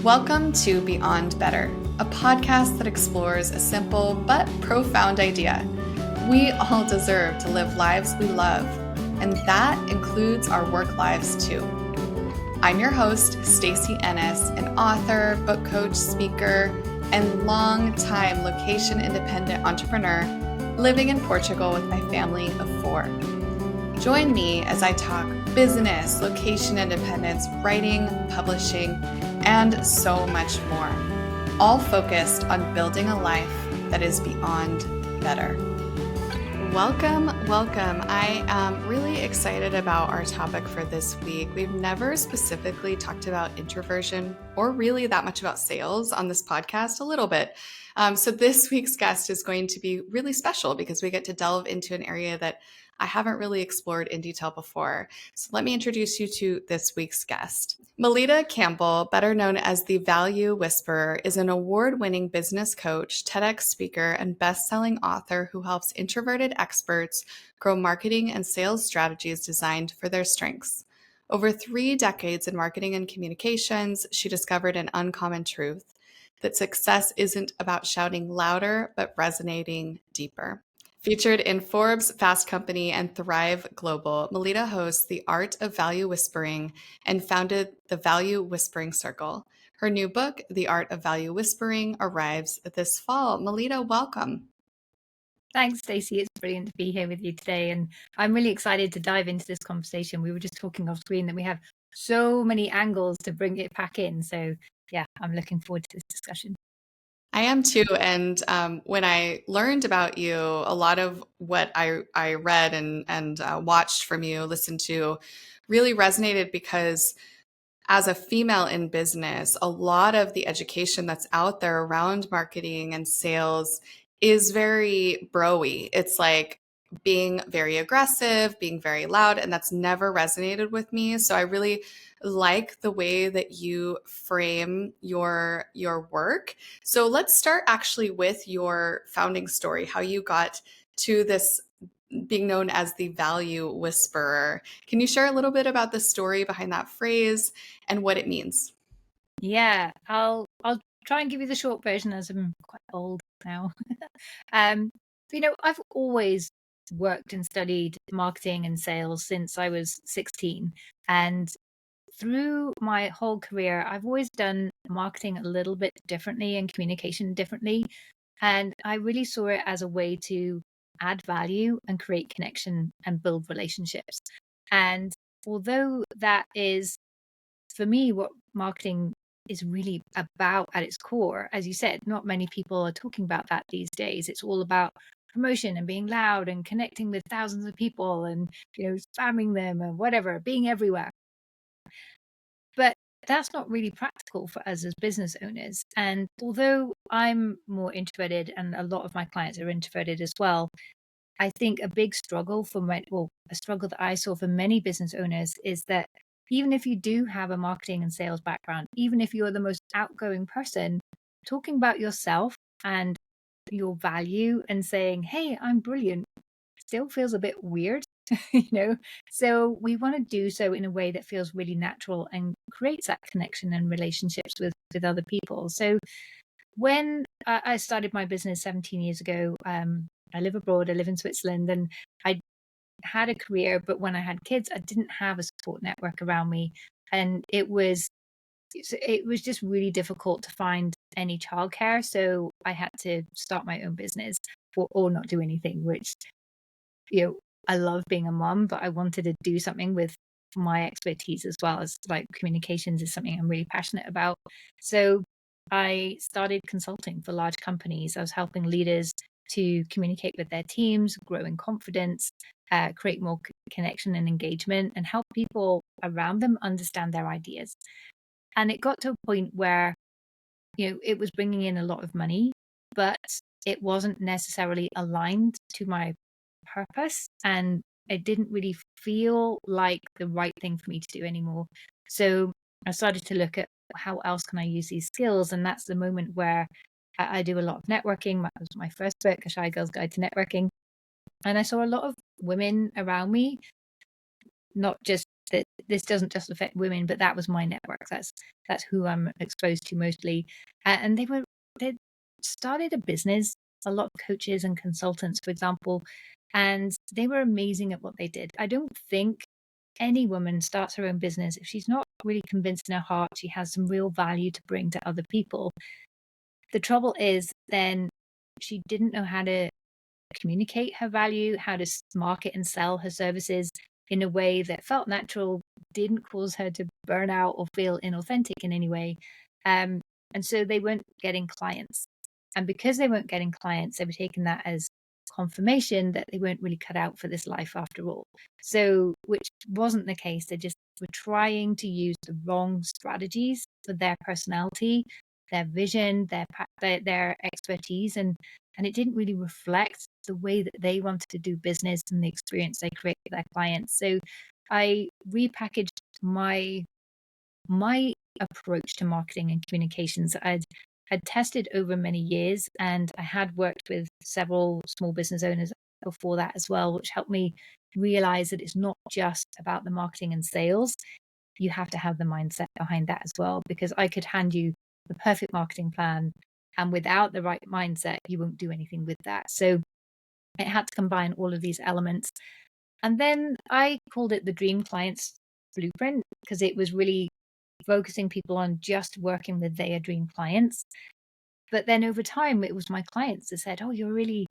Welcome to Beyond Better, a podcast that explores a simple but profound idea. We all deserve to live lives we love, and that includes our work lives too. I'm your host, Stacey Ennis, an author, book coach, speaker, and long-time location-independent entrepreneur living in Portugal with my family of 4. Join me as I talk business, location independence, writing, publishing, and so much more, all focused on building a life that is beyond better. Welcome. I am really excited about our topic for this week. We've never specifically talked about introversion or really that much about sales on this podcast, a little bit. So this week's guest is going to be really special because we get to delve into an area that I haven't really explored in detail before. So let me introduce you to this week's guest. Melita Campbell, better known as the Value Whisperer, is an award-winning business coach, TEDx speaker, and best-selling author who helps introverted experts grow marketing and sales strategies designed for their strengths. Over 3 decades in marketing and communications, she discovered an uncommon truth: that success isn't about shouting louder, but resonating deeper. Featured in Forbes, Fast Company, and Thrive Global, Melita hosts The Art of Value Whispering and founded the Value Whispering Circle. Her new book, The Art of Value Whispering, arrives this fall. Melita, welcome. Thanks, Stacey. It's brilliant to be here with you today. And I'm really excited to dive into this conversation. We were just talking off screen that we have so many angles to bring it back in. So yeah, I'm looking forward to this discussion. I am too. And when I learned about you, a lot of what I read and watched from you, listened to, really resonated because as a female in business, a lot of the education that's out there around marketing and sales is very bro-y. It's like being very aggressive, being very loud, and that's never resonated with me. So I really like the way that you frame your work. So let's start actually with your founding story, how you got to this being known as the Value Whisperer. Can you share a little bit about the story behind that phrase and what it means? Yeah, I'll try and give you the short version as I'm quite old now. um, I've always worked and studied marketing and sales since I was 16. And through my whole career, I've always done marketing a little bit differently and communication differently. And I really saw it as a way to add value and create connection and build relationships. And although that is, for me, what marketing is really about at its core, as you said, not many people are talking about that these days. It's all about promotion and being loud and connecting with thousands of people and, spamming them and whatever, being everywhere. But that's not really practical for us as business owners. And although I'm more introverted and a lot of my clients are introverted as well, I think a big struggle a struggle that I saw for many business owners is that even if you do have a marketing and sales background, even if you're the most outgoing person, talking about yourself and your value and saying, hey, I'm brilliant, still feels a bit weird. So we want to do so in a way that feels really natural and creates that connection and relationships with other people. So when I started my business 17 years ago, I live abroad, I live in Switzerland, and I had a career, but when I had kids, I didn't have a support network around me. And it was just really difficult to find any childcare. So I had to start my own business or not do anything, which, I love being a mom, but I wanted to do something with my expertise as well, as like communications is something I'm really passionate about. So I started consulting for large companies. I was helping leaders to communicate with their teams, grow in confidence, create more connection and engagement, and help people around them understand their ideas. And it got to a point where, it was bringing in a lot of money, but it wasn't necessarily aligned to my purpose. And it didn't really feel like the right thing for me to do anymore. So I started to look at how else can I use these skills? And that's the moment where I do a lot of networking. That was my first book, A Shy Girl's Guide to Networking. And I saw a lot of women around me, not just that this doesn't just affect women, but that was my network. That's who I'm exposed to mostly. And they started a business, a lot of coaches and consultants, for example, and they were amazing at what they did. I don't think any woman starts her own business if she's not really convinced in her heart she has some real value to bring to other people. The trouble is then she didn't know how to communicate her value, how to market and sell her services in a way that felt natural, didn't cause her to burn out or feel inauthentic in any way. Um, and so they weren't getting clients. And because they weren't getting clients, they were taking that as confirmation that they weren't really cut out for this life after all. So, which wasn't the case. They just were trying to use the wrong strategies for their personality, their vision, their expertise, and it didn't really reflect the way that they wanted to do business and the experience they create for their clients. So I repackaged my approach to marketing and communications. I'd tested over many years, and I had worked with several small business owners before that as well, which helped me realize that it's not just about the marketing and sales. You have to have the mindset behind that as well, because I could hand you the perfect marketing plan, and without the right mindset, you won't do anything with that. So it had to combine all of these elements. And then I called it the Dream Clients Blueprint because it was really focusing people on just working with their dream clients. But then over time, it was my clients that said, "Oh, you're really,"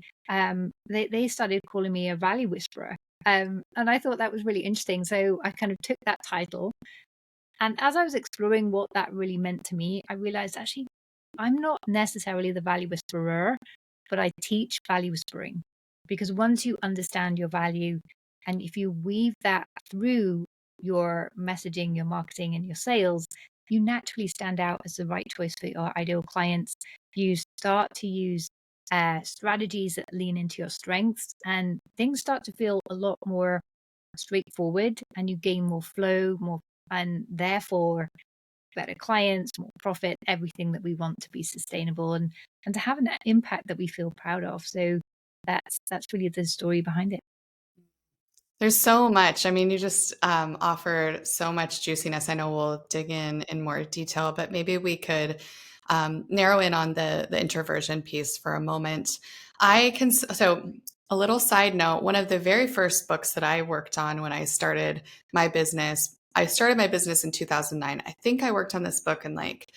they started calling me a value whisperer. And I thought that was really interesting. So I kind of took that title. And as I was exploring what that really meant to me, I realized actually I'm not necessarily the value whisperer, but I teach value whispering. Because once you understand your value and if you weave that through your messaging, your marketing, and your sales, you naturally stand out as the right choice for your ideal clients. You start to use strategies that lean into your strengths, and things start to feel a lot more straightforward, and you gain more flow, more, and therefore better clients, more profit, everything that we want to be sustainable and to have an impact that we feel proud of. So that's really the story behind it. There's so much. I mean, you just offered so much juiciness. I know we'll dig in more detail, but maybe we could narrow in on the introversion piece for a moment. So a little side note, one of the very first books that I worked on when I started my business, I started my business in 2009. I think I worked on this book in like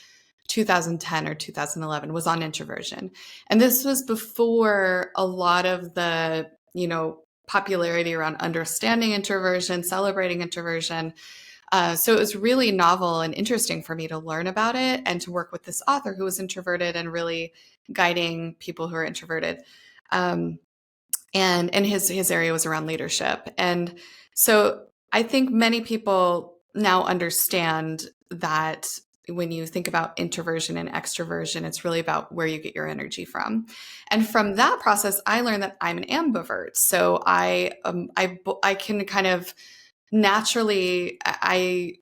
2010 or 2011, was on introversion. And this was before a lot of the, popularity around understanding introversion, celebrating introversion. So it was really novel and interesting for me to learn about it and to work with this author who was introverted and really guiding people who are introverted. And his area was around leadership. And so I think many people now understand that when you think about introversion and extroversion, it's really about where you get your energy from. And from that process, I learned that I'm an ambivert. So I can kind of naturally,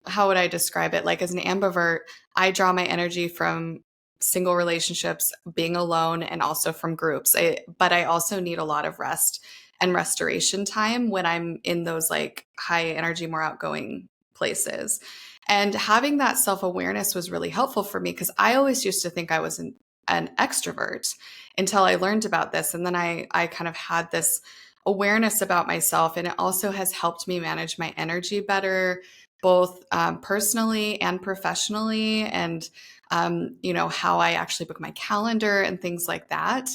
how would I describe it? Like as an ambivert, I draw my energy from single relationships, being alone, and also from groups. But I also need a lot of rest and restoration time when I'm in those like high energy, more outgoing places. And having that self awareness was really helpful for me because I always used to think I was an extrovert until I learned about this. And then I kind of had this awareness about myself. And it also has helped me manage my energy better, both personally and professionally. And how I actually book my calendar and things like that.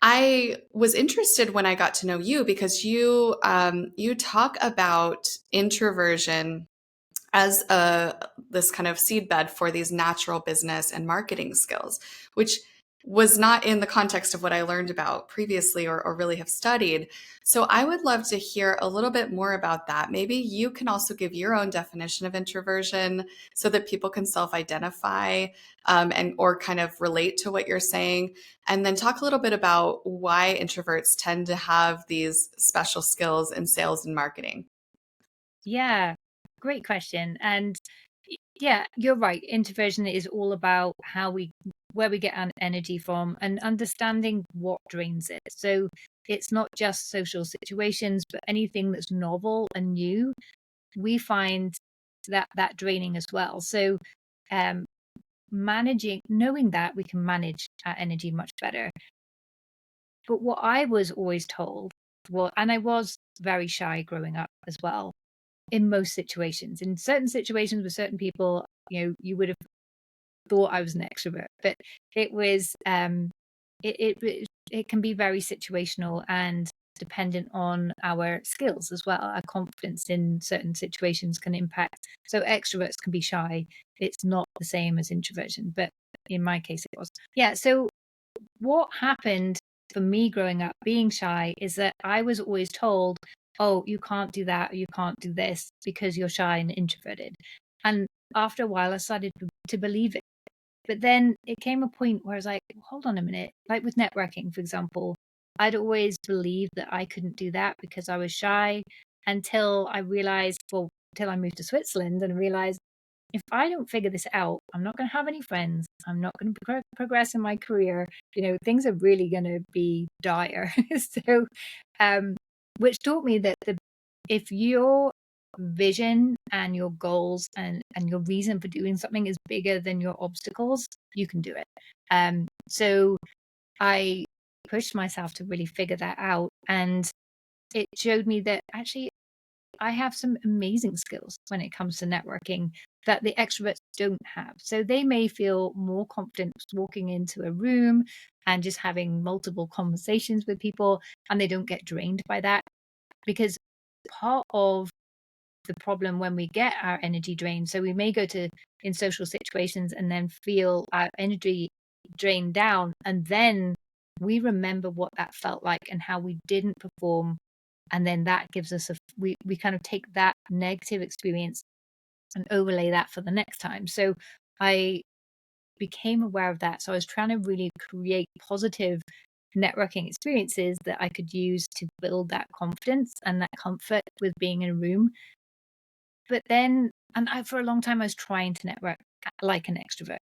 I was interested when I got to know you because you talk about introversion as this kind of seedbed for these natural business and marketing skills, which was not in the context of what I learned about previously or really have studied. So I would love to hear a little bit more about that. Maybe you can also give your own definition of introversion so that people can self-identify and or kind of relate to what you're saying. And then talk a little bit about why introverts tend to have these special skills in sales and marketing. Yeah, great question. And yeah, you're right. Introversion is all about where we get our energy from and understanding what drains it. So it's not just social situations, but anything that's novel and new. we find that draining as well. So um, knowing that we can manage our energy much better. But what I was always told, well, and I was very shy growing up as well, in most situations. In certain situations with certain people, you would have thought I was an extrovert, but it was it can be very situational and dependent on our skills as well. Our confidence in certain situations can impact. So extroverts can be shy. It's not the same as introversion, but in my case it was. Yeah, so what happened for me growing up being shy is that I was always told, oh, you can't do that, or you can't do this because you're shy and introverted. And after a while, I started to believe it. But then it came a point where I was like, hold on a minute. Like with networking, for example, I'd always believed that I couldn't do that because I was shy until I realized, well, until I moved to Switzerland and realized if I don't figure this out, I'm not going to have any friends. I'm not going to progress in my career. Things are really going to be dire. So, which taught me that if your vision and your goals and your reason for doing something is bigger than your obstacles, you can do it. So I pushed myself to really figure that out. And it showed me that actually I have some amazing skills when it comes to networking that the extroverts don't have. So they may feel more confident walking into a room and just having multiple conversations with people, and they don't get drained by that. Because part of the problem when we get our energy drained, so we may go to in social situations and then feel our energy drained down, and then we remember what that felt like and how we didn't perform, and then that gives us we kind of take that negative experience and overlay that for the next time. So I became aware of that. So I was trying to really create positive networking experiences that I could use to build that confidence and that comfort with being in a room. But then, for a long time, I was trying to network like an extrovert.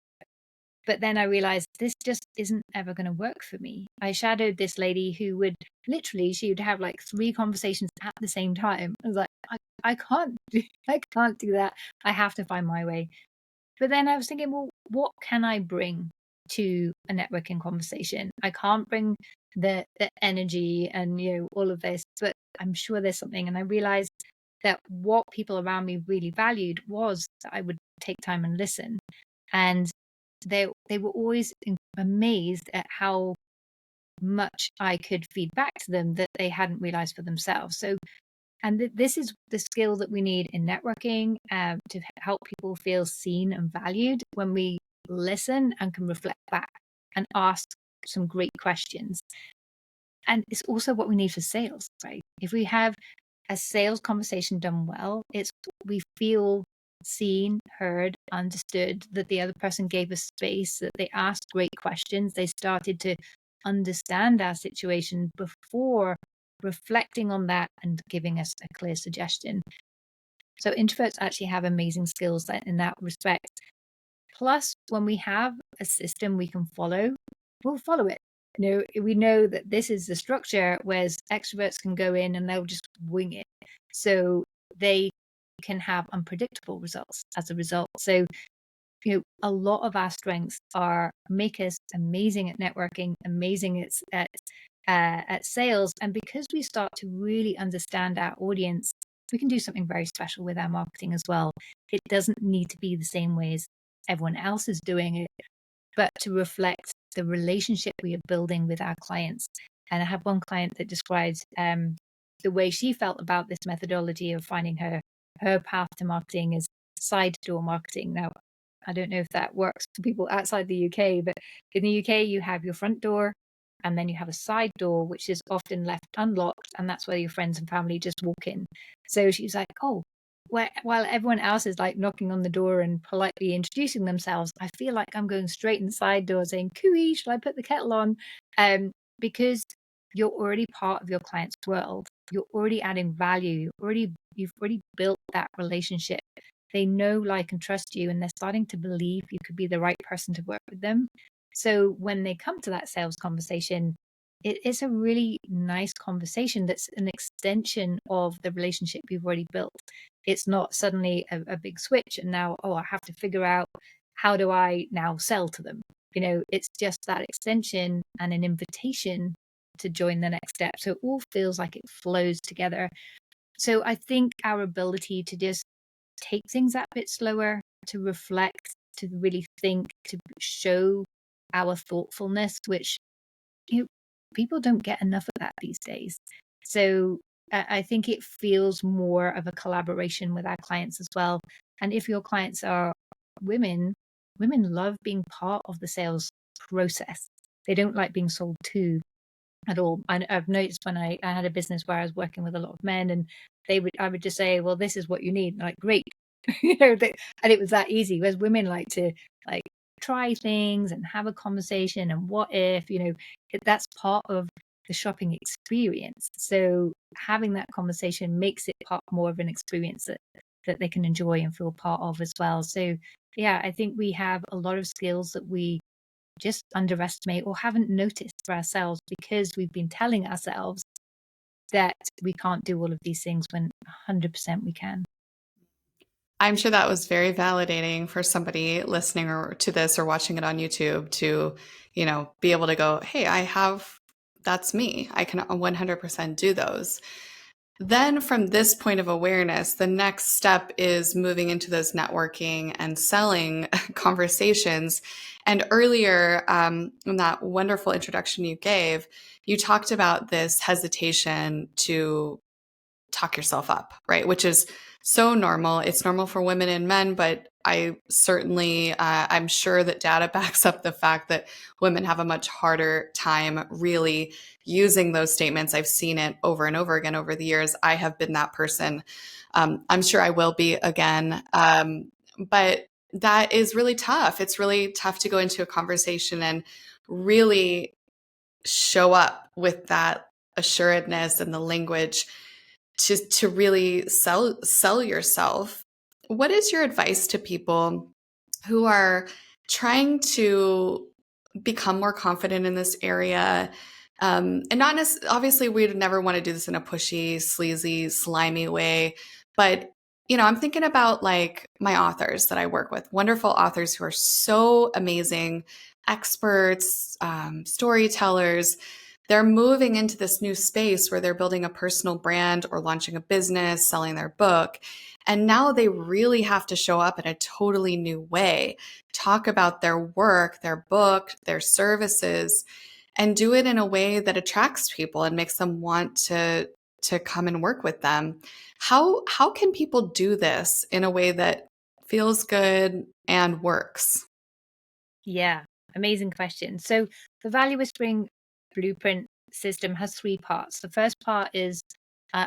But then I realized this just isn't ever going to work for me. I shadowed this lady who would literally, she would have like 3 conversations at the same time. I was like, I can't I can't do that. I have to find my way. But then I was thinking, well, what can I bring to a networking conversation? I can't bring the energy and all of this, but I'm sure there's something. And I realized that what people around me really valued was that I would take time and listen. And they were always amazed at how much I could feed back to them that they hadn't realized for themselves. So, and this is the skill that we need in networking to help people feel seen and valued when we listen and can reflect back and ask some great questions. And it's also what we need for sales, right? If we have a sales conversation done well, we feel seen, heard, understood, that the other person gave us space, that they asked great questions, they started to understand our situation before reflecting on that and giving us a clear suggestion. So introverts actually have amazing skills in that respect. Plus, when we have a system we can follow, we'll follow it. We know that this is the structure, whereas extroverts can go in and they'll just wing it. So they can have unpredictable results as a result. So, a lot of our strengths make us amazing at networking, amazing at sales. And because we start to really understand our audience, we can do something very special with our marketing as well. It doesn't need to be the same way as everyone else is doing it, but to reflect the relationship we are building with our clients. And I have one client that describes the way she felt about this methodology of finding her path to marketing is side door marketing. Now, I don't know if that works for people outside the UK, but in the UK, you have your front door and then you have a side door, which is often left unlocked. And that's where your friends and family just walk in. So she's like, oh, while everyone else is like knocking on the door and politely introducing themselves, I feel like I'm going straight in the side door saying, "Cooey, shall I put the kettle on?" Because you're already part of your client's world. You're already adding value. You've already built that relationship. They know, like, and trust you, and they're starting to believe you could be the right person to work with them. So when they come to that sales conversation, it's a really nice conversation that's an extension of the relationship you've already built. It's not suddenly a big switch and now, oh, I have to figure out how do I now sell to them. It's just that extension and an invitation to join the next step. So it all feels like it flows together. So I think our ability to just take things that bit slower, to reflect, to really think, to show our thoughtfulness, which you know, people don't get enough of that these days. So I think it feels more of a collaboration with our clients as well. And if your clients are women, women love being part of the sales process. They don't like being sold to at all. I've noticed when I had a business where I was working with a lot of men, and I would just say, well, this is what you need. And like, great. And it was that easy. Whereas women like to like try things and have a conversation and what if, that's part of the shopping experience. So having that conversation makes it part more of an experience that they can enjoy and feel part of as well. So yeah, I think we have a lot of skills that we just underestimate or haven't noticed for ourselves because we've been telling ourselves that we can't do all of these things when 100% we can. I'm sure that was very validating for somebody listening or to this or watching it on YouTube to, be able to go, hey, that's me. I can 100% do those. Then from this point of awareness, the next step is moving into those networking and selling conversations. And earlier, in that wonderful introduction you gave, you talked about this hesitation to talk yourself up, right? Which is so normal. It's normal for women and men, but I'm sure that data backs up the fact that women have a much harder time really using those statements. I've seen it over and over again over the years. I have been that person. I'm sure I will be again. But that is really tough. It's really tough to go into a conversation and really show up with that assuredness and the language to really sell yourself. What is your advice to people who are trying to become more confident in this area? And not obviously, we'd never want to do this in a pushy, sleazy, slimy way. But, I'm thinking about like my authors that I work with, wonderful authors who are so amazing, experts, storytellers. They're moving into this new space where they're building a personal brand or launching a business, selling their book. And now they really have to show up in a totally new way, talk about their work, their book, their services, and do it in a way that attracts people and makes them want to come and work with them. How can people do this in a way that feels good and works? Yeah, amazing question. So the Value Whispering Blueprint system has three parts. The first part is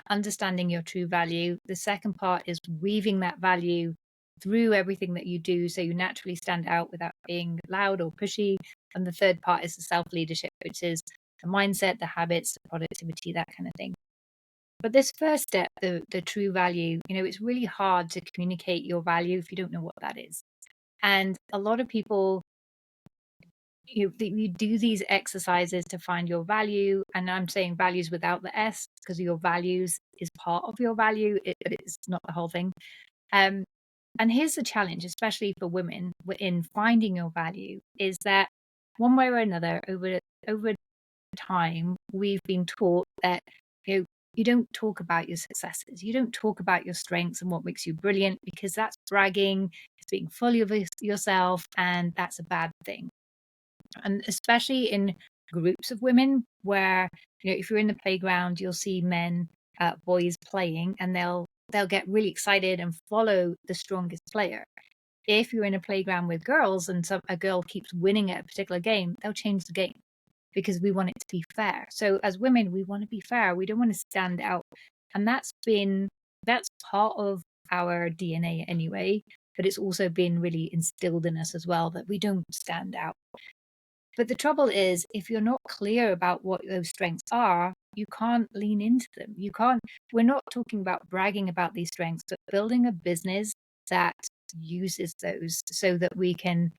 understanding your true value. The second part is weaving that value through everything that you do so you naturally stand out without being loud or pushy. And the third part is the self-leadership, which is the mindset, the habits, the productivity, that kind of thing. But this first step, the true value, it's really hard to communicate your value if you don't know what that is. And a lot of people, you do these exercises to find your value, and I'm saying values without the S because your values is part of your value, but it's not the whole thing. And here's the challenge, especially for women in finding your value, is that one way or another over time we've been taught that you don't talk about your successes, you don't talk about your strengths and what makes you brilliant because that's bragging, it's being full of yourself, and that's a bad thing. And especially in groups of women where if you're in the playground you'll see boys playing, and they'll get really excited and follow the strongest player. If you're in a playground with girls and a girl keeps winning at a particular game, they'll change the game because we want it to be fair. So as women, we want to be fair, we don't want to stand out. And that's part of our DNA anyway, but it's also been really instilled in us as well that we don't stand out. But the trouble is, if you're not clear about what those strengths are, you can't lean into them. We're not talking about bragging about these strengths, but building a business that uses those so that we can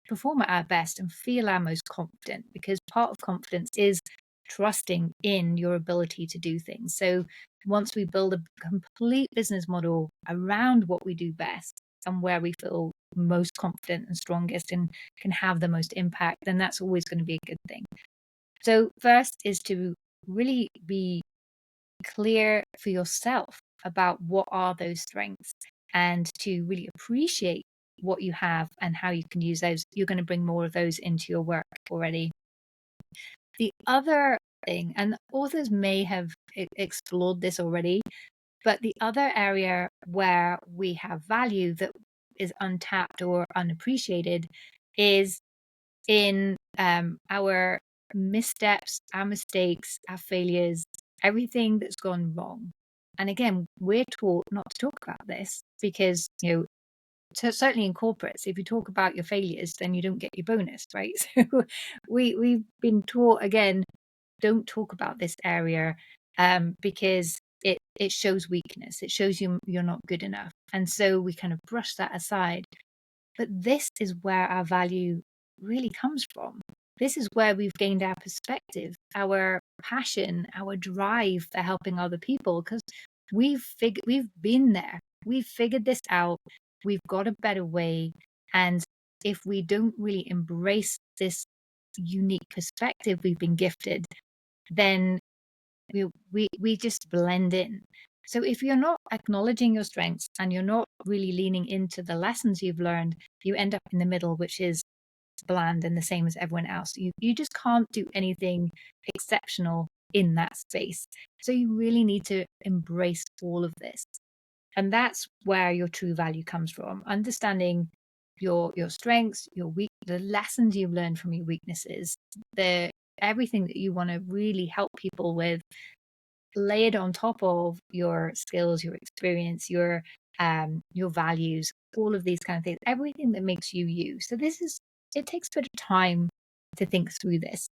perform at our best and feel our most confident. Because part of confidence is trusting in your ability to do things. So once we build a complete business model around what we do best and where we feel most confident and strongest and can have the most impact, then that's always going to be a good thing. So first is to really be clear for yourself about what are those strengths and to really appreciate what you have and how you can use those. You're going to bring more of those into your work already. The other thing, and authors may have explored this already, but the other area where we have value that is untapped or unappreciated is in our missteps, our mistakes, our failures, everything that's gone wrong. And again, we're taught not to talk about this because, certainly in corporates, if you talk about your failures, then you don't get your bonus, right? So we've been taught, again, don't talk about this area because it shows weakness. It shows you're not good enough. And so we kind of brush that aside. But this is where our value really comes from. This is where we've gained our perspective, our passion, our drive for helping other people, because we've been there. We've figured this out. We've got a better way. And if we don't really embrace this unique perspective we've been gifted, then we just blend in. So if you're not acknowledging your strengths and you're not really leaning into the lessons you've learned, you end up in the middle, which is bland and the same as everyone else. You just can't do anything exceptional in that space. So you really need to embrace all of this. And that's where your true value comes from. Understanding your strengths, the lessons you've learned from your weaknesses, everything that you want to really help people with, layered on top of your skills, your experience, your values, all of these kind of things, everything that makes you you. So it takes a bit of time to think through this.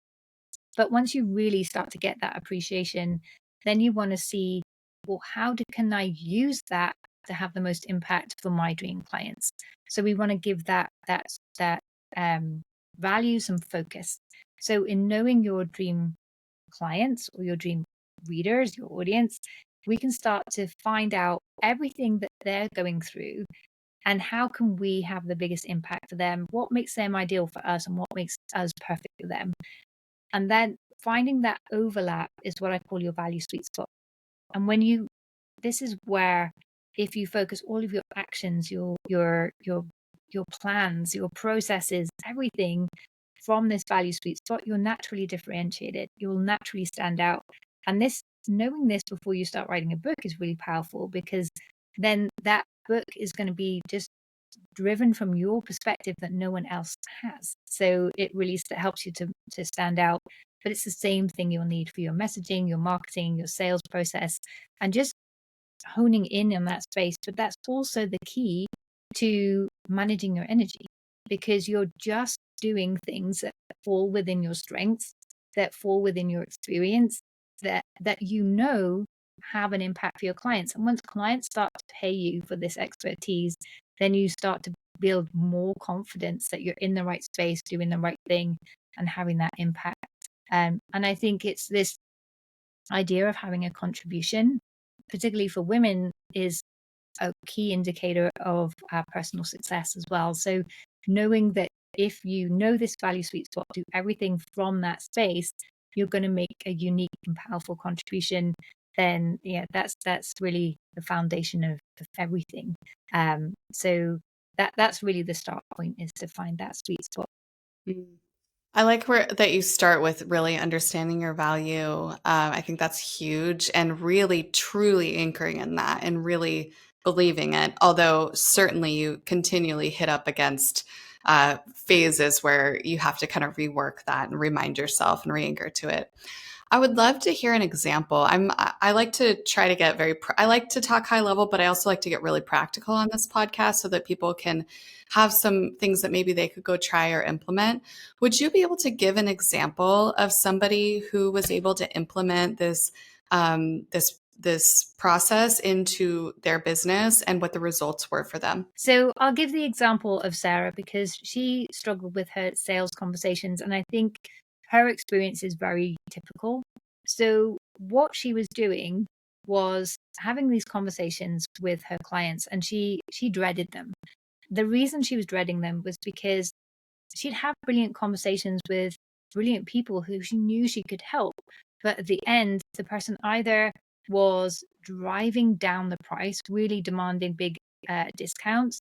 But once you really start to get that appreciation, then you want to see, well, can I use that to have the most impact for my dream clients? So we want to give that value some focus. So in knowing your dream clients or your dream readers, your audience, we can start to find out everything that they're going through and how can we have the biggest impact for them, what makes them ideal for us and what makes us perfect for them. And then finding that overlap is what I call your value sweet spot. And this is where, if you focus all of your actions, your plans, your processes, everything from this value sweet spot, you're naturally differentiated. You'll naturally stand out. And knowing this before you start writing a book is really powerful, because then that book is going to be just driven from your perspective that no one else has. So it really helps you to stand out. But it's the same thing you'll need for your messaging, your marketing, your sales process, and just honing in on that space. But that's also the key to managing your energy, because you're just doing things that fall within your strengths, that fall within your experience, that have an impact for your clients. And once clients start to pay you for this expertise, then you start to build more confidence that you're in the right space, doing the right thing, and having that impact. And I think it's this idea of having a contribution, particularly for women, is a key indicator of our personal success as well. So knowing that if you know this value sweet spot, do everything from that space, you're going to make a unique and powerful contribution, then that's really the foundation of everything. So that's really the start point, is to find that sweet spot. I like that you start with really understanding your value. I think that's huge, and really truly anchoring in that and really believing it. Although certainly you continually hit up against phases where you have to kind of rework that and remind yourself and re-anchor to it. I would love to hear an example. I like to try to get I like to talk high level, but I also like to get really practical on this podcast so that people can have some things that maybe they could go try or implement. Would you be able to give an example of somebody who was able to implement this process into their business and what the results were for them? So I'll give the example of Sarah, because she struggled with her sales conversations, and I think her experience is very typical So what she was doing was having these conversations with her clients, and she dreaded them. The reason she was dreading them was because she'd have brilliant conversations with brilliant people who she knew she could help. But at the end, the person either was driving down the price, really demanding big discounts,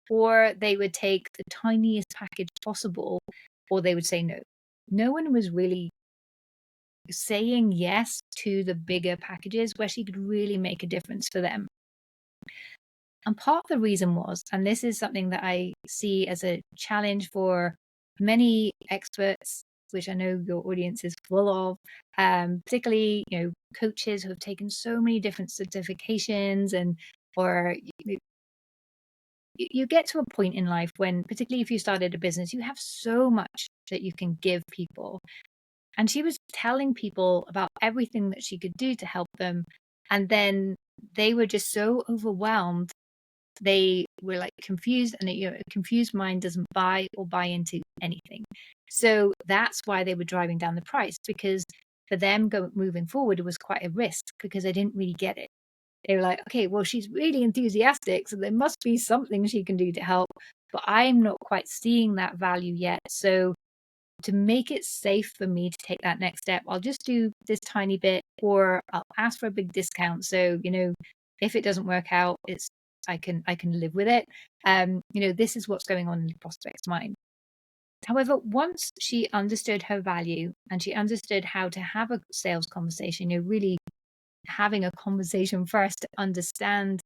or they would take the tiniest package possible, or they would say no. No one was really saying yes to the bigger packages where she could really make a difference for them. And part of the reason was, and this is something that I see as a challenge for many experts, which I know your audience is full of, particularly, coaches who have taken so many different certifications or you get to a point in life when, particularly if you started a business, you have so much that you can give people. And she was telling people about everything that she could do to help them. And then they were just so overwhelmed. They were like confused, and a confused mind doesn't buy into anything. So that's why they were driving down the price, because for them moving forward, it was quite a risk because they didn't really get it. They were like, okay, well, she's really enthusiastic, so there must be something she can do to help, but I'm not quite seeing that value yet. So to make it safe for me to take that next step, I'll just do this tiny bit, or I'll ask for a big discount. So, if it doesn't work out, I can live with it. This is what's going on in the prospect's mind. However, once she understood her value and she understood how to have a sales conversation, really having a conversation first to understand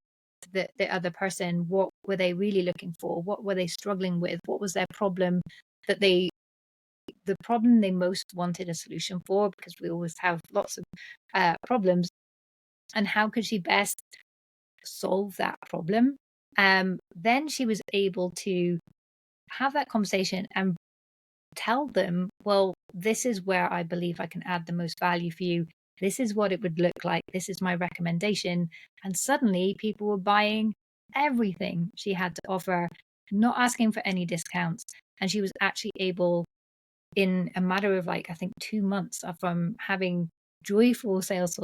the other person, what were they really looking for? What were they struggling with? What was their problem the problem they most wanted a solution for, because we always have lots of problems, and how could she best solve that problem? Then she was able to have that conversation and tell them, well, this is where I believe I can add the most value for you. This is what it would look like. This is my recommendation. And suddenly people were buying everything she had to offer, not asking for any discounts. And she was actually able, in a matter of I think 2 months from having joyful sales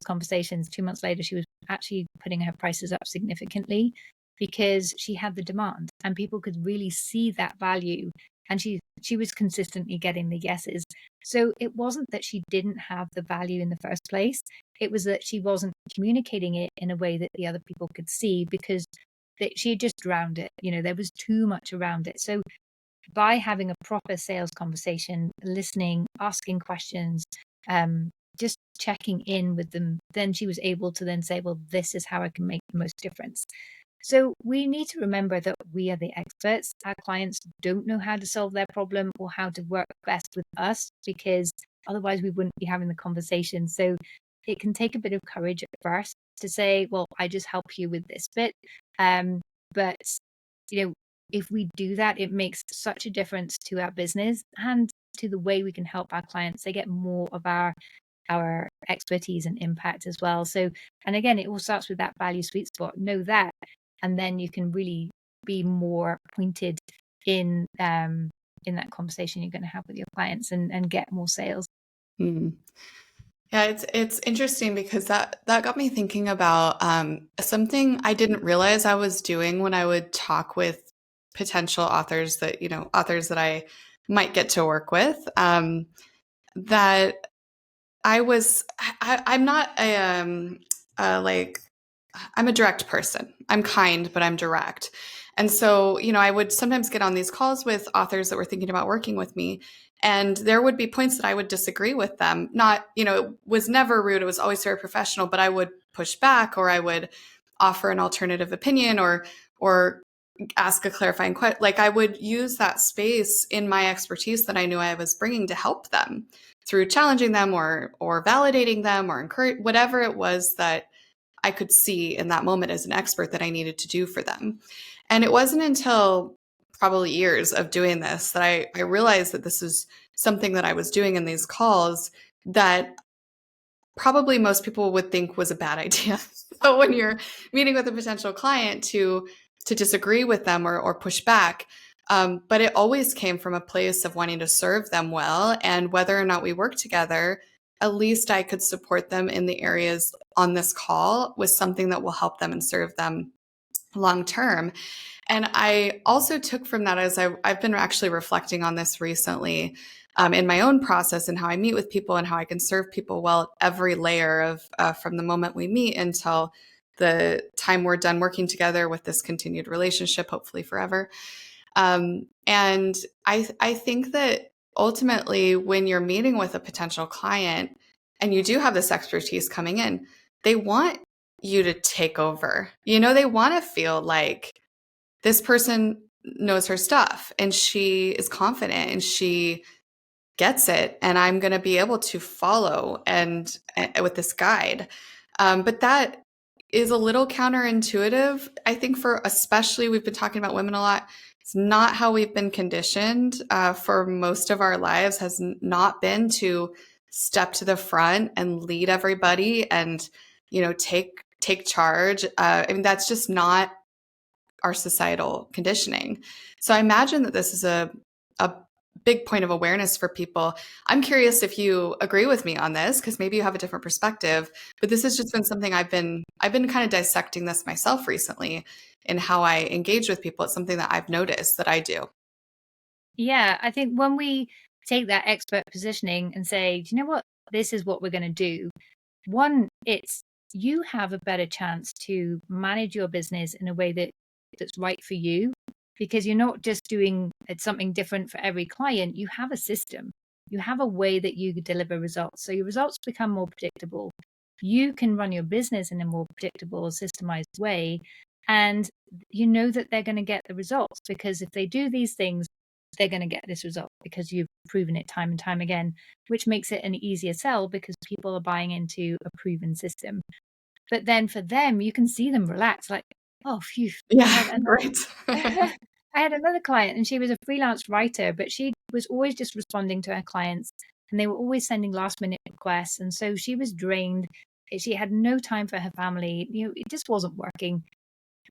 conversations, 2 months later, she was actually putting her prices up significantly because she had the demand and people could really see that value. And she was consistently getting the yeses. So it wasn't that she didn't have the value in the first place. It was that she wasn't communicating it in a way that the other people could see, because she had just drowned it. There was too much around it. So by having a proper sales conversation, listening, asking questions, just checking in with them, then she was able to then say, well, this is how I can make the most difference. So we need to remember that we are the experts. Our clients don't know how to solve their problem or how to work best with us, because otherwise we wouldn't be having the conversation. So it can take a bit of courage at first to say, well, I just help you with this bit. But, if we do that, it makes such a difference to our business and to the way we can help our clients. They get more of our expertise and impact as well. So, and again, it all starts with that value sweet spot. Know that, and then you can really be more pointed in that conversation you're going to have with your clients and get more sales. Yeah, it's interesting because that got me thinking about something I didn't realize I was doing when I would talk with potential authors that I might get to work with. That I'm not I'm a direct person. I'm kind, but I'm direct. And so, I would sometimes get on these calls with authors that were thinking about working with me. And there would be points that I would disagree with them. Not, it was never rude. It was always very professional, but I would push back, or I would offer an alternative opinion, or ask a clarifying question. Like, I would use that space in my expertise that I knew I was bringing to help them through challenging them or validating them or encourage whatever it was that I could see in that moment as an expert that I needed to do for them. And it wasn't until probably years of doing this that I realized that this is something that I was doing in these calls that probably most people would think was a bad idea. So when you're meeting with a potential client to disagree with them or push back, but it always came from a place of wanting to serve them well. And whether or not we work together, at least I could support them in the areas on this call with something that will help them and serve them long term. And I also took from that, as I've been actually reflecting on this recently, in my own process and how I meet with people and how I can serve people well at every layer of from the moment we meet until the time we're done working together with this continued relationship, hopefully forever. And I think that ultimately, when you're meeting with a potential client and you do have this expertise coming in, they want you to take over. They want to feel like this person knows her stuff and she is confident and she gets it, and I'm going to be able to follow and with this guide. But that is a little counterintuitive, I think, for especially we've been talking about women a lot. It's not how we've been conditioned for most of our lives, has not been to step to the front and lead everybody and take charge. I mean, that's just not our societal conditioning. So I imagine that this is a big point of awareness for people. I'm curious if you agree with me on this, because maybe you have a different perspective, but this has just been something I've been kind of dissecting this myself recently in how I engage with people. It's something that I've noticed that I do. Yeah, I think when we take that expert positioning and say, do you know what, this is what we're going to do. One, it's you have a better chance to manage your business in a way that's right for you, because you're not just doing something different for every client. You have a system, you have a way that you deliver results. So your results become more predictable. You can run your business in a more predictable, systemized way. And you know that they're going to get the results, because if they do these things, they're going to get this result because you've proven it time and time again, which makes it an easier sell because people are buying into a proven system. But then for them, you can see them relax, like, oh, phew. Yeah, right. I had another client, and she was a freelance writer, but she was always just responding to her clients, and they were always sending last minute requests. And so she was drained. She had no time for her family. It just wasn't working.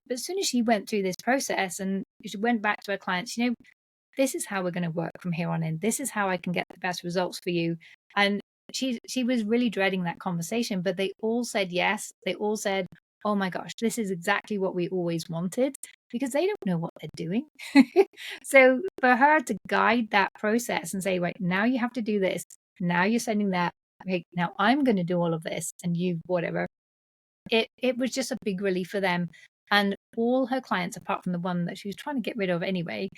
But as soon as she went through this process and she went back to her clients, this is how we're going to work from here on in. This is how I can get the best results for you. And she was really dreading that conversation, but they all said yes. They all said, oh my gosh, this is exactly what we always wanted, because they don't know what they're doing. So for her to guide that process and say, right, now you have to do this. Now you're sending that. Okay, now I'm going to do all of this and you whatever. It was just a big relief for them. And all her clients, apart from the one that she was trying to get rid of anyway,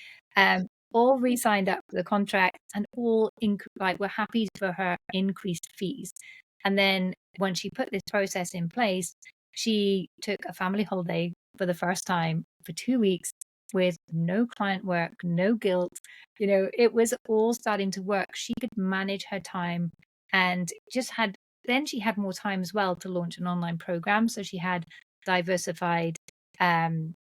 all re-signed up for the contract, and all were happy for her increased fees. And then when she put this process in place, she took a family holiday for the first time for 2 weeks with no client work, no guilt. It was all starting to work. She could manage her time and then she had more time as well to launch an online program. So she had diversified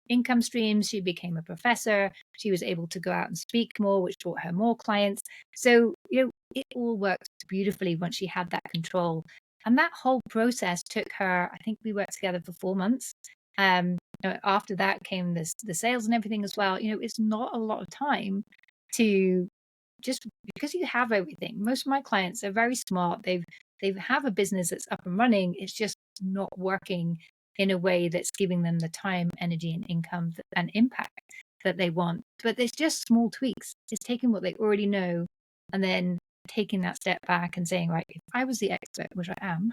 income streams. She became a professor. She was able to go out and speak more, which brought her more clients. So, it all worked beautifully once she had that control. And that whole process took her, I think we worked together for 4 months. After that came the sales and everything as well. It's not a lot of time to just because you have everything. Most of my clients are very smart. They have a business that's up and running. It's just not working in a way that's giving them the time, energy, and income and impact that they want. But there's just small tweaks. It's taking what they already know and then taking that step back and saying, right, if I was the expert, which I am,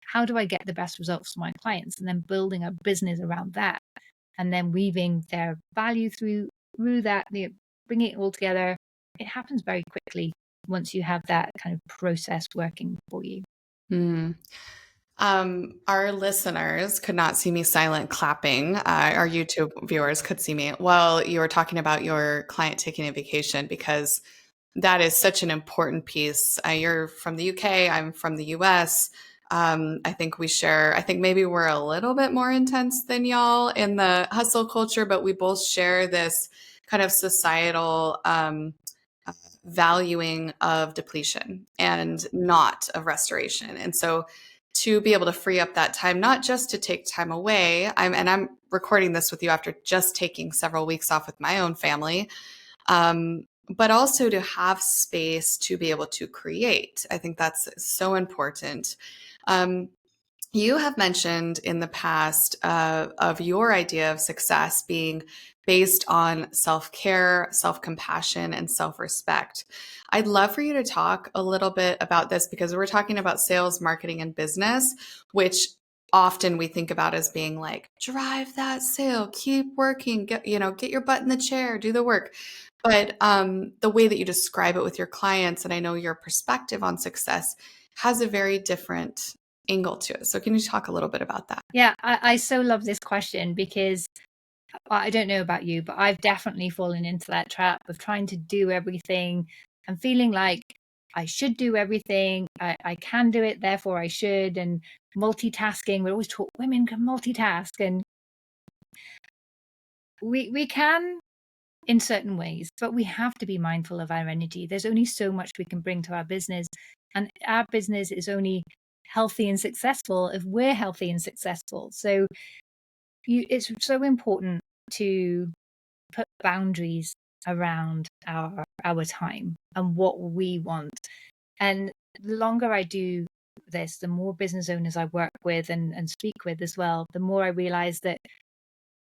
how do I get the best results for my clients? And then building a business around that, and then weaving their value through that, bringing it all together. It happens very quickly once you have that kind of process working for you. Mm. Our listeners could not see me silent clapping. Our YouTube viewers could see me while you were talking about your client taking a vacation, because that is such an important piece. You're from the UK, I'm from the US. I think maybe we're a little bit more intense than y'all in the hustle culture, but we both share this kind of societal valuing of depletion and not of restoration. And so to be able to free up that time, not just to take time away, I'm recording this with you after just taking several weeks off with my own family. but also to have space to be able to create. I think that's so important. Um, you have mentioned in the past of your idea of success being based on self care, self compassion, and self respect. I'd love for you to talk a little bit about this because we're talking about sales, marketing, and business, which often we think about as being like drive that sale, keep working, get your butt in the chair, do the work. But the way that you describe it with your clients, and I know your perspective on success has a very different angle to it. So can you talk a little bit about that? Yeah, I so love this question because I don't know about you, but I've definitely fallen into that trap of trying to do everything and feeling like I should do everything. I can do it, therefore I should. And multitasking, we're always taught women can multitask, and we can in certain ways, but we have to be mindful of our energy. There's only so much we can bring to our business, and our business is only healthy and successful if we're healthy and successful. So it's so important to put boundaries around our time and what we want. And the longer I do this, the more business owners I work with and speak with as well, the more I realize that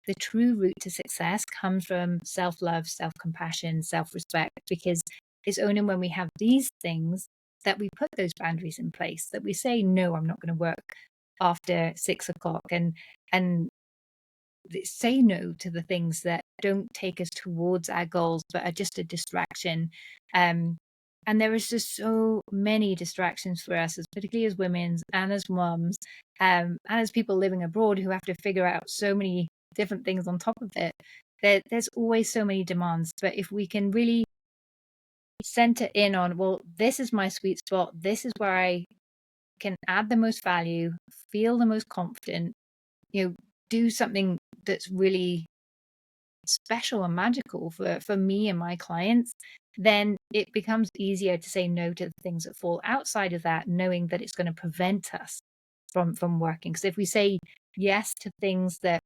the true route to success comes from self-love, self-compassion, self-respect, because it's only when we have these things that we put those boundaries in place, that we say, no, I'm not going to work after 6 o'clock, and say no to the things that don't take us towards our goals but are just a distraction. And there is just so many distractions for us, particularly as women and as moms, and as people living abroad who have to figure out so many different things on top of it. There's always so many demands, but if we can really center in on, well, this is my sweet spot, this is where I can add the most value, feel the most confident, do something that's really special and magical for me and my clients, then it becomes easier to say no to the things that fall outside of that, knowing that it's going to prevent us from working. Because if we say yes to things that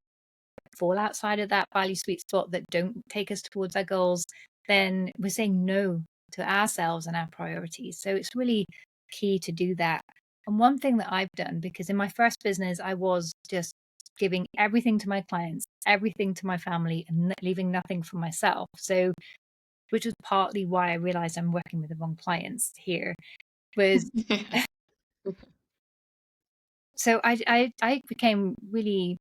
fall outside of that value sweet spot, that don't take us towards our goals, then we're saying no to ourselves and our priorities. So it's really key to do that. And one thing that I've done, because in my first business, I was just giving everything to my clients, everything to my family, and leaving nothing for myself. So, which was partly why I realized I'm working with the wrong clients here. Was so I became really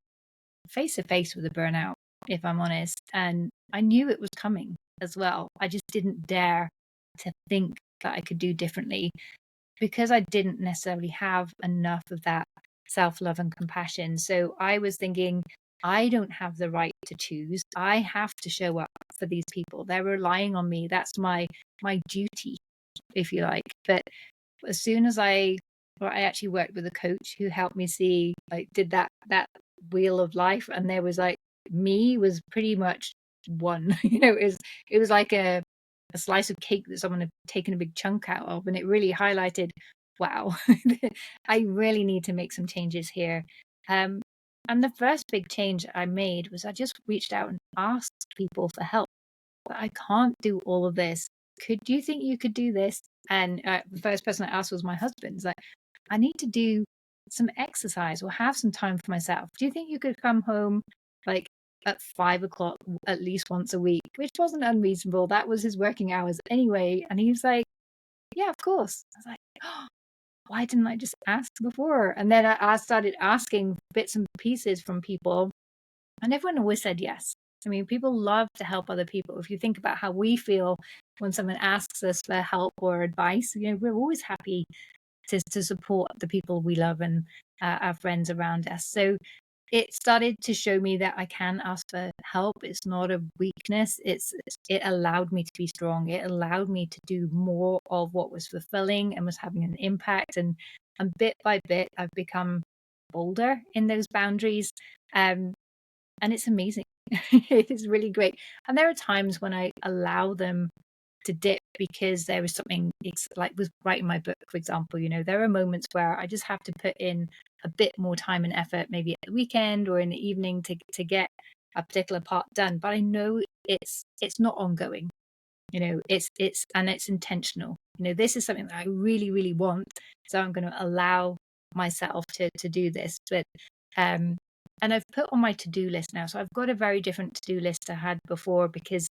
face to face with a burnout, if I'm honest, and I knew it was coming as well. I just didn't dare to think that I could do differently because I didn't necessarily have enough of that self love and compassion. So I was thinking, I don't have the right to choose. I have to show up for these people. They're relying on me. That's my duty, if you like. But as soon as I actually worked with a coach who helped me see, like, did that wheel of life, and there was like me was pretty much one. It was like a slice of cake that someone had taken a big chunk out of, and it really highlighted, wow, I really need to make some changes here. Um, and the first big change I made was I just reached out and asked people for help. But I can't do all of this. Do you think you could do this? And the first person I asked was my husband. He's like, I need to do some exercise or have some time for myself. Do you think you could come home like at 5 o'clock at least once a week? Which wasn't unreasonable. That was his working hours anyway. And he was like, yeah, of course. I was like, oh, why didn't I just ask before? And then I started asking bits and pieces from people, and everyone always said yes. I mean, people love to help other people. If you think about how we feel when someone asks us for help or advice, we're always happy to support the people we love and our friends around us. So it started to show me that I can ask for help. It's not a weakness. It allowed me to be strong. It allowed me to do more of what was fulfilling and was having an impact. And bit by bit, I've become bolder in those boundaries. And it's amazing. It is really great. And there are times when I allow them to dip because there is something like was writing my book, for example. There are moments where I just have to put in a bit more time and effort, maybe at the weekend or in the evening to get a particular part done. But I know it's not ongoing. It's intentional. This is something that I really, really want. So I'm going to allow myself to do this. And I've put on my to-do list now. So I've got a very different to-do list I had before, because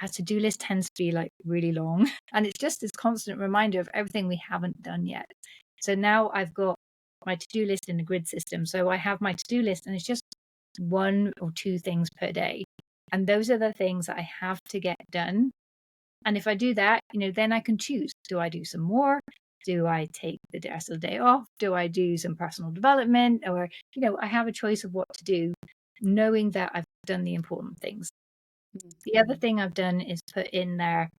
our to-do list tends to be like really long, and it's just this constant reminder of everything we haven't done yet. So now I've got my to-do list in a grid system. So I have my to-do list, and it's just 1 or 2 things per day. And those are the things that I have to get done. And if I do that, then I can choose. Do I do some more? Do I take the rest of the day off? Do I do some personal development? Or, I have a choice of what to do, knowing that I've done the important things. The other thing I've done is put in there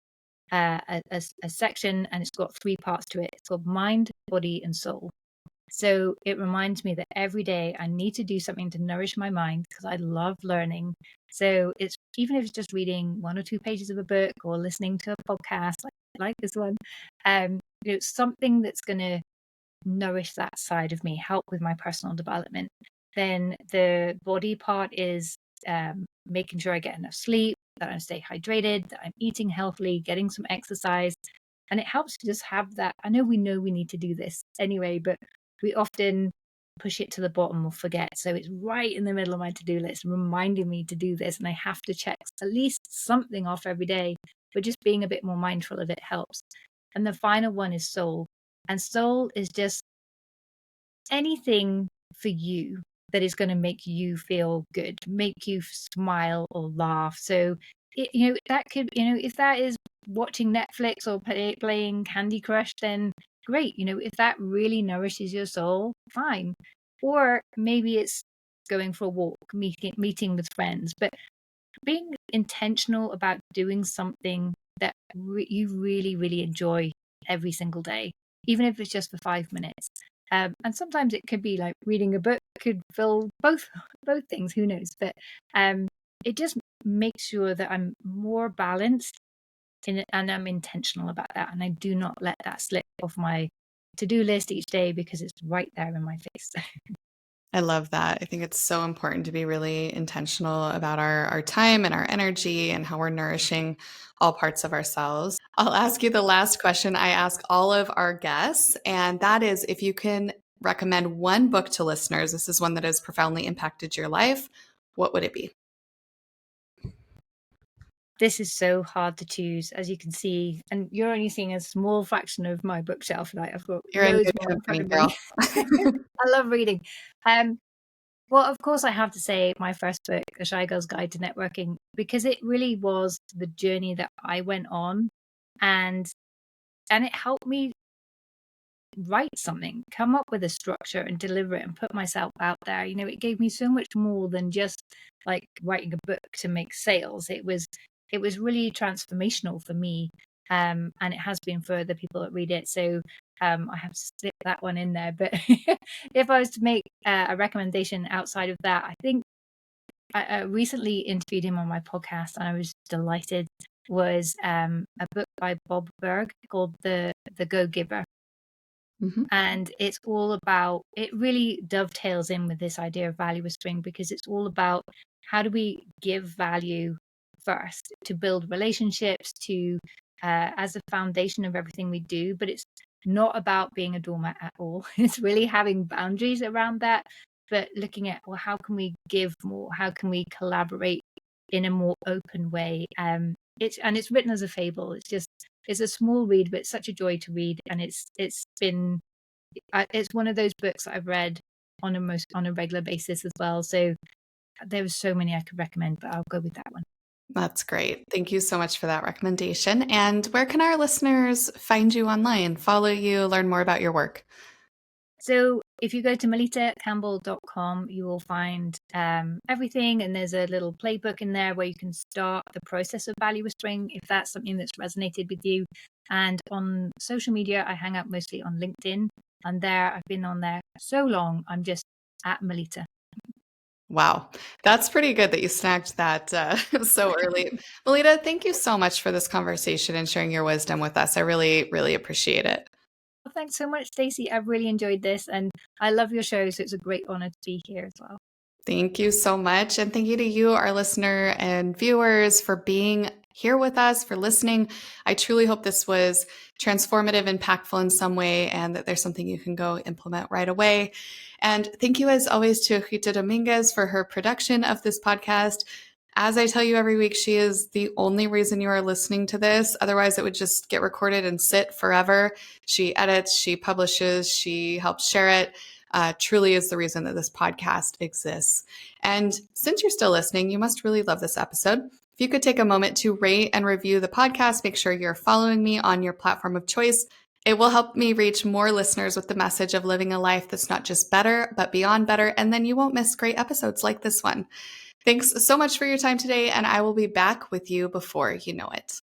a section, and it's got 3 parts to it. It's called mind, body, and soul. So it reminds me that every day I need to do something to nourish my mind, because I love learning. So it's, even if it's just reading 1 or 2 pages of a book, or listening to a podcast like this one, something that's going to nourish that side of me, help with my personal development. Then the body part is making sure I get enough sleep, that I stay hydrated, that I'm eating healthily, getting some exercise. And it helps to just have that. I know we need to do this anyway, but we often push it to the bottom or forget. So it's right in the middle of my to-do list, reminding me to do this. And I have to check at least something off every day, but just being a bit more mindful of it helps. And the final one is soul. And soul is just anything for you that is going to make you feel good, make you smile or laugh. So, that could, if that is watching Netflix or playing Candy Crush, then great. If that really nourishes your soul, fine. Or maybe it's going for a walk, meeting with friends, but being intentional about doing something that you really, really enjoy every single day, even if it's just for 5 minutes. And sometimes it could be like reading a book, could fill both things, who knows? But it just makes sure that I'm more balanced and I'm intentional about that. And I do not let that slip off my to-do list each day, because it's right there in my face. I love that. I think it's so important to be really intentional about our time and our energy and how we're nourishing all parts of ourselves. I'll ask you the last question I ask all of our guests, and that is, if you can recommend one book to listeners, this is one that has profoundly impacted your life, what would it be? This is so hard to choose, as you can see, and you're only seeing a small fraction of my bookshelf. Like, I've got You're in loads good more in front company, of me. girl. I love reading. Well, of course, I have to say my first book, A Shy Girl's Guide to Networking, because it really was the journey that I went on, and it helped me write something, come up with a structure and deliver it and put myself out there. It gave me so much more than just like writing a book to make sales. It was really transformational for me. And it has been for the people that read it. So I have to slip that one in there. But if I was to make a recommendation outside of that, I think I recently interviewed him on my podcast, and I was delighted. Was a book by Bob Berg called The Go Giver. Mhm. And it's all about, it really dovetails in with this idea of value string, because it's all about how do we give value first to build relationships, to as a foundation of everything we do. But it's not about being a doormat at all. It's really having boundaries around that, but looking at, well, how can we give more? How can we collaborate in a more open way? It's written as a fable. It's a small read, but it's such a joy to read, and it's one of those books that I've read on a regular basis as well. So there were so many I could recommend, but I'll go with that one. That's great. Thank you so much for that recommendation. And where can our listeners find you online, follow you, learn more about your work? So if you go to melitacampbell.com, you will find everything. And there's a little playbook in there where you can start the process of value restoring if that's something that's resonated with you. And on social media, I hang out mostly on LinkedIn. And there, I've been on there so long, I'm just at Melita. Wow. That's pretty good that you snagged that so early. Melita, thank you so much for this conversation and sharing your wisdom with us. I really, really appreciate it. Well, thanks so much, Stacey. I've really enjoyed this, and I love your show, so it's a great honor to be here as well. Thank you so much. And thank you to you, our listener and viewers, for being here with us, for listening. I truly hope this was transformative, impactful in some way, and that there's something you can go implement right away. And thank you, as always, to Rita Dominguez for her production of this podcast. As I tell you every week, she is the only reason you are listening to this. Otherwise, it would just get recorded and sit forever. She edits, she publishes, she helps share it. Truly is the reason that this podcast exists. And since you're still listening, you must really love this episode. If you could take a moment to rate and review the podcast, make sure you're following me on your platform of choice. It will help me reach more listeners with the message of living a life that's not just better, but beyond better. And then you won't miss great episodes like this one. Thanks so much for your time today, and I will be back with you before you know it.